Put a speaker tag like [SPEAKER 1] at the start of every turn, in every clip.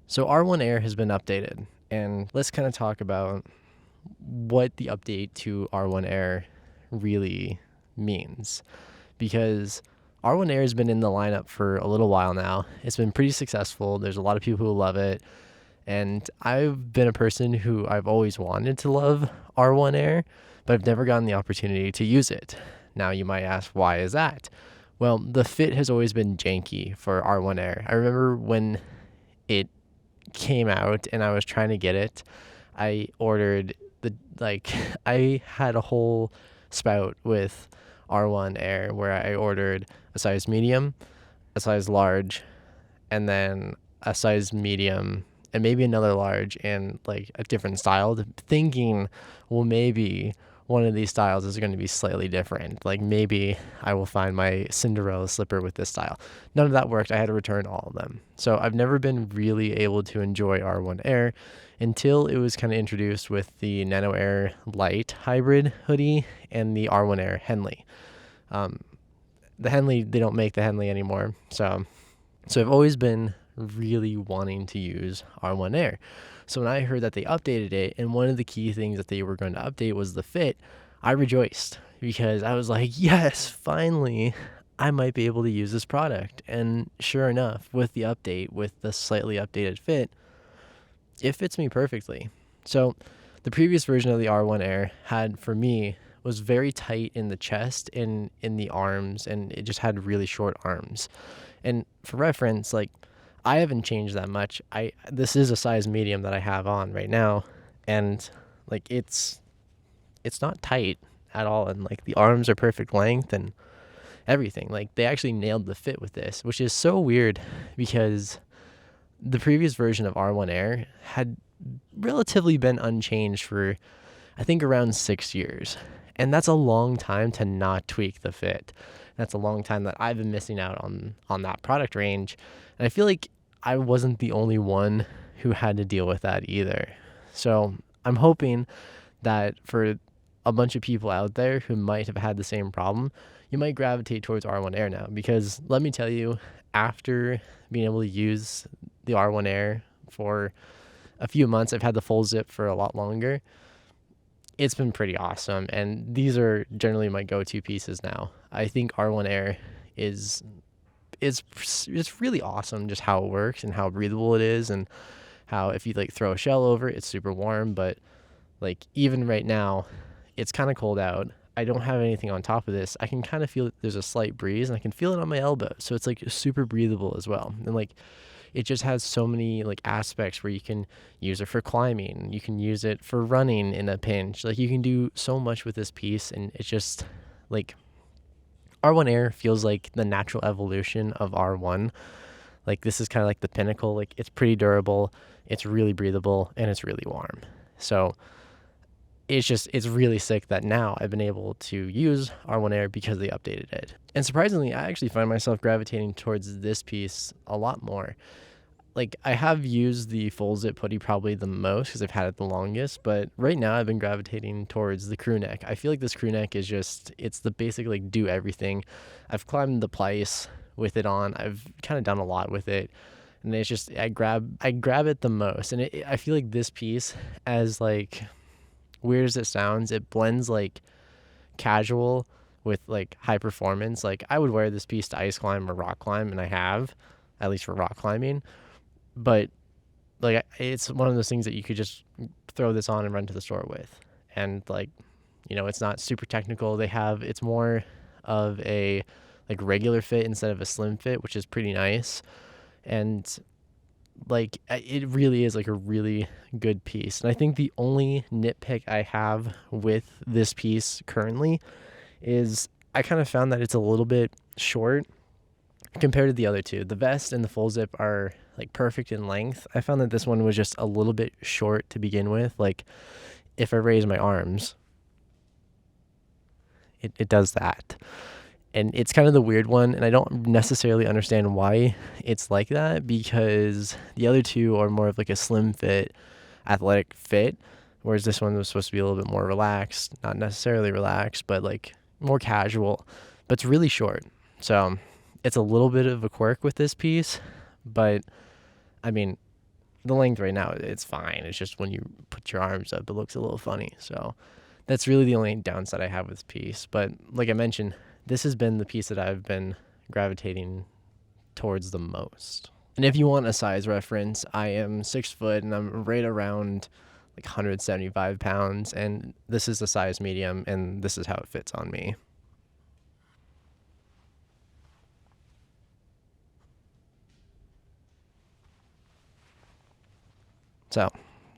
[SPEAKER 1] So R1 Air has been updated, and let's kind of talk about what the update to R1 Air really means. Because R1 Air has been in the lineup for a little while now. It's been pretty successful. There's a lot of people who love it. And I've been a person who I've always wanted to love R1 Air, but I've never gotten the opportunity to use it. Now you might ask, why is that? Well, the fit has always been janky for R1 Air. I remember when it came out and I was trying to get it, I ordered I had a whole spout with R1 Air where I ordered a size medium, a size large, and then a size medium and maybe another large and like a different style, thinking, well, maybe one of these styles is going to be slightly different. Like maybe I will find my Cinderella slipper with this style. None of that worked. I had to return all of them. So I've never been really able to enjoy R1 Air until it was kind of introduced with the Nano Air Light hybrid hoodie and the R1 Air Henley. The Henley, they don't make the Henley anymore. So I've always been really wanting to use R1 Air. So when I heard that they updated it, and one of the key things that they were going to update was the fit, I rejoiced because I was like, yes, finally, I might be able to use this product. And sure enough, with the update, with the slightly updated fit, it fits me perfectly. So the previous version of the R1 Air had, for me, was very tight in the chest and in the arms, and it just had really short arms. And for reference, like, I haven't changed that much. This is a size medium that I have on right now, and like it's not tight at all, and like the arms are perfect length and everything. Like they actually nailed the fit with this, which is so weird because the previous version of R1 Air had relatively been unchanged for I think around 6 years. And that's a long time to not tweak the fit. That's a long time that I've been missing out on that product range. And I feel like I wasn't the only one who had to deal with that either. So I'm hoping that for a bunch of people out there who might have had the same problem, you might gravitate towards R1 Air now. Because let me tell you, after being able to use the R1 Air for a few months, I've had the full zip for a lot longer. It's been pretty awesome, and these are generally my go-to pieces now. I think R1 Air is it's really awesome just how it works and how breathable it is, and how if you like throw a shell over it, it's super warm. But like even right now, it's kind of cold out. I don't have anything on top of this. I can kind of feel there's a slight breeze, and I can feel it on my elbow, so it's like super breathable as well. And like it just has so many like aspects where you can use it for climbing, you can use it for running in a pinch. Like you can do so much with this piece, and it's just like R1 Air feels like the natural evolution of R1. Like this is kind of like the pinnacle. Like it's pretty durable, it's really breathable, and it's really warm. So it's really sick that now I've been able to use R1 Air because they updated it. And surprisingly, I actually find myself gravitating towards this piece a lot more. Like I have used the full zip hoodie probably the most because I've had it the longest, but right now I've been gravitating towards the crew neck. I feel like this crew neck is it's the basic like do everything. I've climbed the place with it on. I've kind of done a lot with it, and it's just I grab it the most. And I feel like this piece, as like weird as it sounds, it blends like casual with like high performance. Like I would wear this piece to ice climb or rock climb, and I have, at least for rock climbing. But like it's one of those things that you could just throw this on and run to the store with. And like, it's not super technical. It's more of a like regular fit instead of a slim fit, which is pretty nice. And like it really is like a really good piece. And I think the only nitpick I have with this piece currently is I kind of found that it's a little bit short compared to the other two. The vest and the full zip are like perfect in length. I found that this one was just a little bit short to begin with. Like if I raise my arms, it does that. And it's kind of the weird one, and I don't necessarily understand why it's like that, because the other two are more of like a slim fit, athletic fit, whereas this one was supposed to be a little bit more relaxed, not necessarily relaxed, but like more casual, but it's really short. So it's a little bit of a quirk with this piece, but I mean, the length right now, it's fine. It's just when you put your arms up, it looks a little funny. So that's really the only downside I have with this piece. But like I mentioned, this has been the piece that I've been gravitating towards the most. And if you want a size reference, I am 6 foot and I'm right around like 175 pounds. And this is a size medium, and this is how it fits on me. So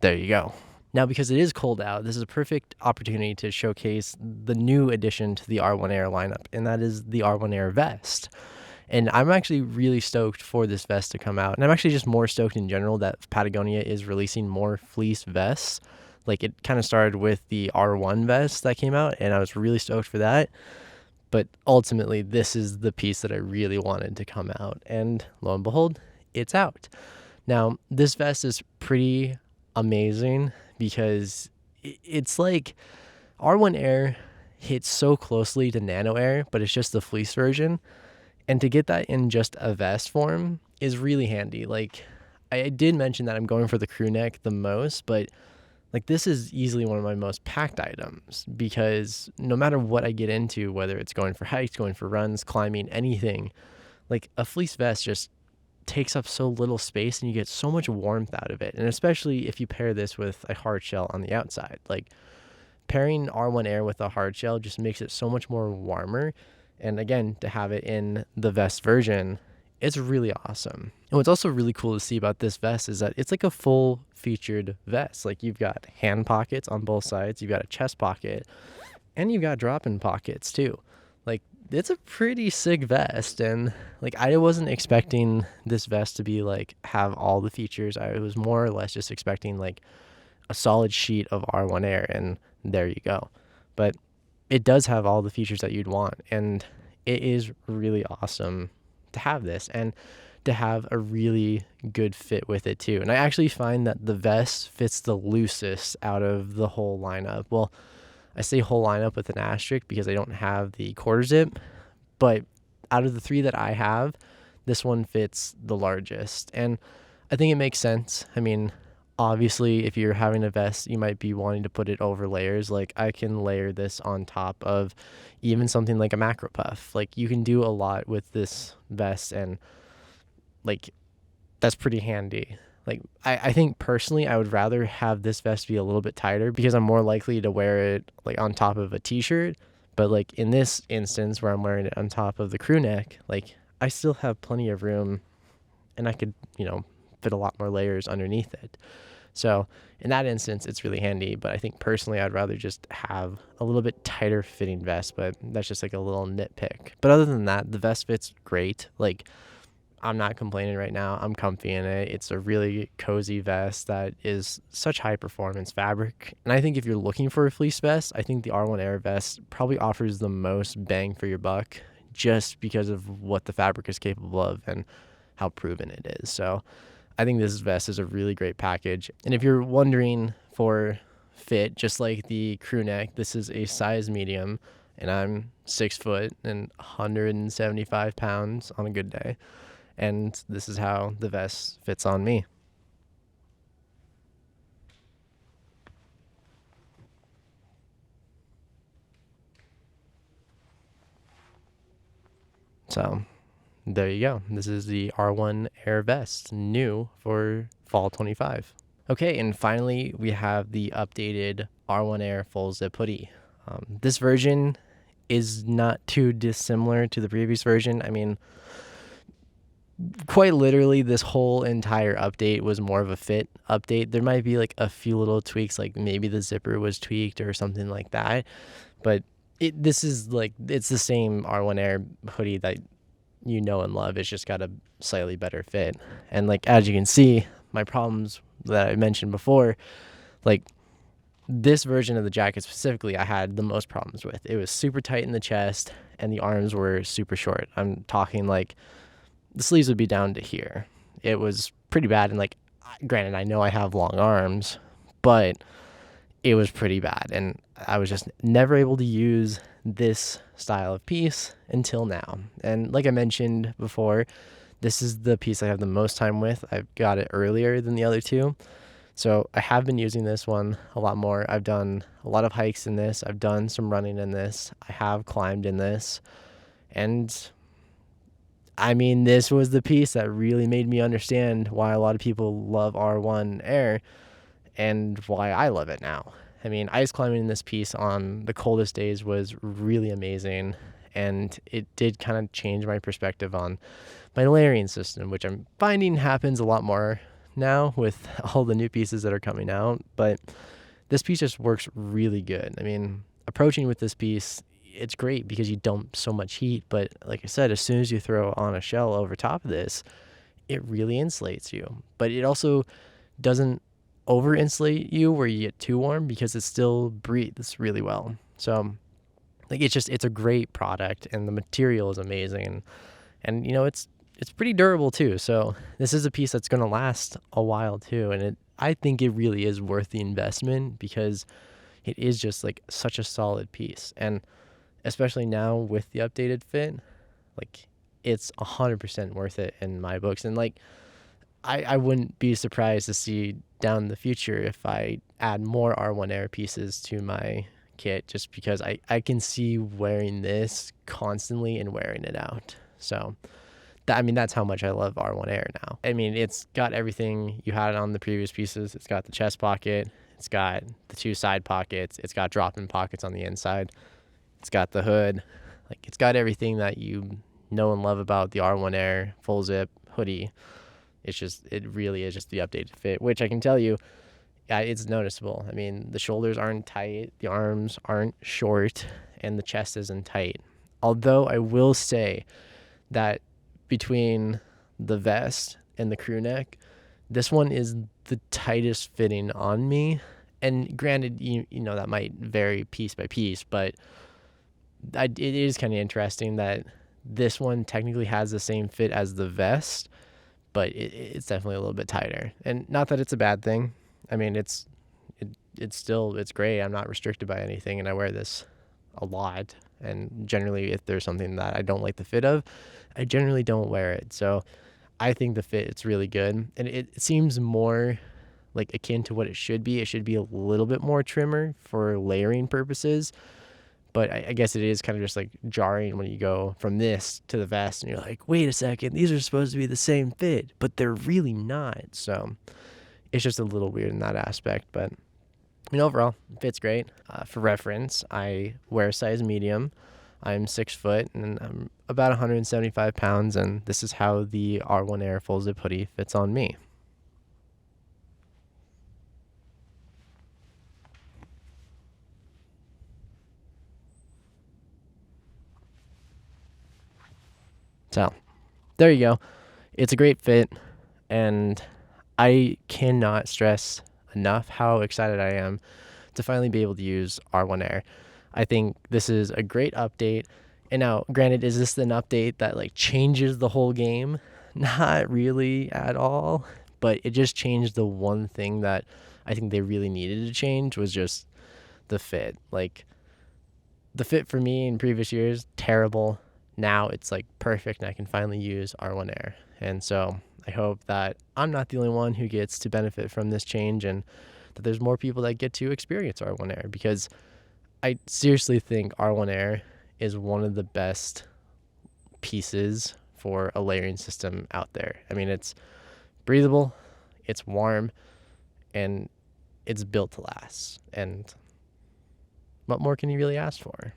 [SPEAKER 1] there you go. Now, because it is cold out, this is a perfect opportunity to showcase the new addition to the R1 Air lineup, and that is the R1 Air vest. And I'm actually really stoked for this vest to come out. And I'm actually just more stoked in general that Patagonia is releasing more fleece vests. Like, it kind of started with the R1 vest that came out, and I was really stoked for that. But ultimately, this is the piece that I really wanted to come out. And lo and behold, it's out. Now, this vest is pretty amazing because it's like R1 Air hits so closely to Nano Air, but it's just the fleece version. And to get that in just a vest form is really handy. Like, I did mention that I'm going for the crew neck the most, but like, this is easily one of my most packed items because no matter what I get into, whether it's going for hikes, going for runs, climbing, anything, like a fleece vest just takes up so little space and you get so much warmth out of it. And especially if you pair this with a hard shell on the outside, like pairing R1 Air with a hard shell just makes it so much more warmer. And again, to have it in the vest version, it's really awesome. And what's also really cool to see about this vest is that it's like a full featured vest. Like, you've got hand pockets on both sides, you've got a chest pocket, and you've got drop-in pockets too. Like, it's a pretty sick vest. And like, I wasn't expecting this vest to be like have all the features. I was more or less just expecting like a solid sheet of R1 Air, and there you go. But it does have all the features that you'd want, and it is really awesome to have this and to have a really good fit with it too. And I actually find that the vest fits the loosest out of the whole lineup. Well, I say whole lineup with an asterisk because I don't have the quarter zip, but out of the 3 that I have, this one fits the largest. And I think it makes sense. I mean, obviously, if you're having a vest, you might be wanting to put it over layers. Like, I can layer this on top of even something like a macro puff. Like, you can do a lot with this vest, and like, that's pretty handy. Like, I think personally, I would rather have this vest be a little bit tighter because I'm more likely to wear it like on top of a t-shirt. But like in this instance where I'm wearing it on top of the crew neck, like, I still have plenty of room, and I could, fit a lot more layers underneath it. So in that instance, it's really handy. But I think personally, I'd rather just have a little bit tighter fitting vest, but that's just like a little nitpick. But other than that, the vest fits great. Like, I'm not complaining right now. I'm comfy in it. It's a really cozy vest that is such high performance fabric. And I think if you're looking for a fleece vest, I think the R1 Air vest probably offers the most bang for your buck just because of what the fabric is capable of and how proven it is. So I think this vest is a really great package. And if you're wondering for fit, just like the crew neck, this is a size medium, and I'm 6 foot and 175 pounds on a good day. And this is how the vest fits on me. So there you go. This is the R1 Air vest, new for fall 25. Okay, and finally we have the updated R1 Air Full-Zip Hoody. This version is not too dissimilar to the previous version. I mean, quite literally, this whole entire update was more of a fit update. There might be like a few little tweaks, like maybe the zipper was tweaked or something like that. But this is like, it's the same R1 Air hoodie that you know and love. It's just got a slightly better fit. And like, as you can see, my problems that I mentioned before, like this version of the jacket specifically, I had the most problems with. It was super tight in the chest and the arms were super short. I'm talking like the sleeves would be down to here. It was pretty bad. And like, granted, I know I have long arms, but it was pretty bad. And I was just never able to use this style of piece until now. And like I mentioned before, This is the piece I have the most time with. I've got it earlier than the other two. So I have been using this one a lot more. I've done a lot of hikes in this. I've done some running in this. I have climbed in this. And I mean, this was the piece that really made me understand why a lot of people love R1 Air and why I love it now. I mean, ice climbing in this piece on the coldest days was really amazing, and it did kind of change my perspective on my layering system, which I'm finding happens a lot more now with all the new pieces that are coming out. But this piece just works really good. I mean, approaching with this piece, it's great because you dump so much heat, but like I said, as soon as you throw on a shell over top of this, it really insulates you. But it also doesn't over insulate you where you get too warm because it still breathes really well. So like it's a great product, and the material is amazing, and it's pretty durable too. So this is a piece that's going to last a while too, and I think it really is worth the investment because it is just like such a solid piece. And especially now with the updated fit, like it's 100% worth it in my books. And like I wouldn't be surprised to see down the future if I add more R1 Air pieces to my kit, just because I can see wearing this constantly and wearing it out. So that's how much I love R1 Air now. I mean, it's got everything you had on the previous pieces. It's got the chest pocket. It's got the two side pockets. It's got drop-in pockets on the inside. It's got the hood. Like, it's got everything that you know and love about the R1 Air Full-Zip Hoodie. It really is just the updated fit, which I can tell you, it's noticeable. I mean, the shoulders aren't tight, the arms aren't short, and the chest isn't tight. Although I will say that between the vest and the crew neck, this one is the tightest fitting on me. And granted, you know that might vary piece by piece, but it is kind of interesting that this one technically has the same fit as the vest, but it's definitely a little bit tighter. And not that it's a bad thing. I mean, it's great. I'm not restricted by anything, and I wear this a lot. And generally, if there's something that I don't like the fit of, I generally don't wear it. So I think the fit, it's really good. And it seems more like akin to what it should be. It should be a little bit more trimmer for layering purposes. But I guess it is kind of just like jarring when you go from this to the vest and you're like, wait a second, these are supposed to be the same fit, but they're really not. So it's just a little weird in that aspect. But overall, it fits great. For reference, I wear a size medium. I'm 6 foot and I'm about 175 pounds, and this is how the R1 Air Full-Zip Hoodie fits on me. So there you go. It's a great fit, and I cannot stress enough how excited I am to finally be able to use R1 Air. I think this is a great update. And now, granted, is this an update that like changes the whole game? Not really at all, but it just changed the one thing that I think they really needed to change, was just the fit. Like, the fit for me in previous years, terrible. Now it's like perfect, and I can finally use R1 Air. And so I hope that I'm not the only one who gets to benefit from this change, and that there's more people that get to experience R1 Air, because I seriously think R1 Air is one of the best pieces for a layering system out there. I mean, it's breathable, it's warm, and it's built to last. And what more can you really ask for?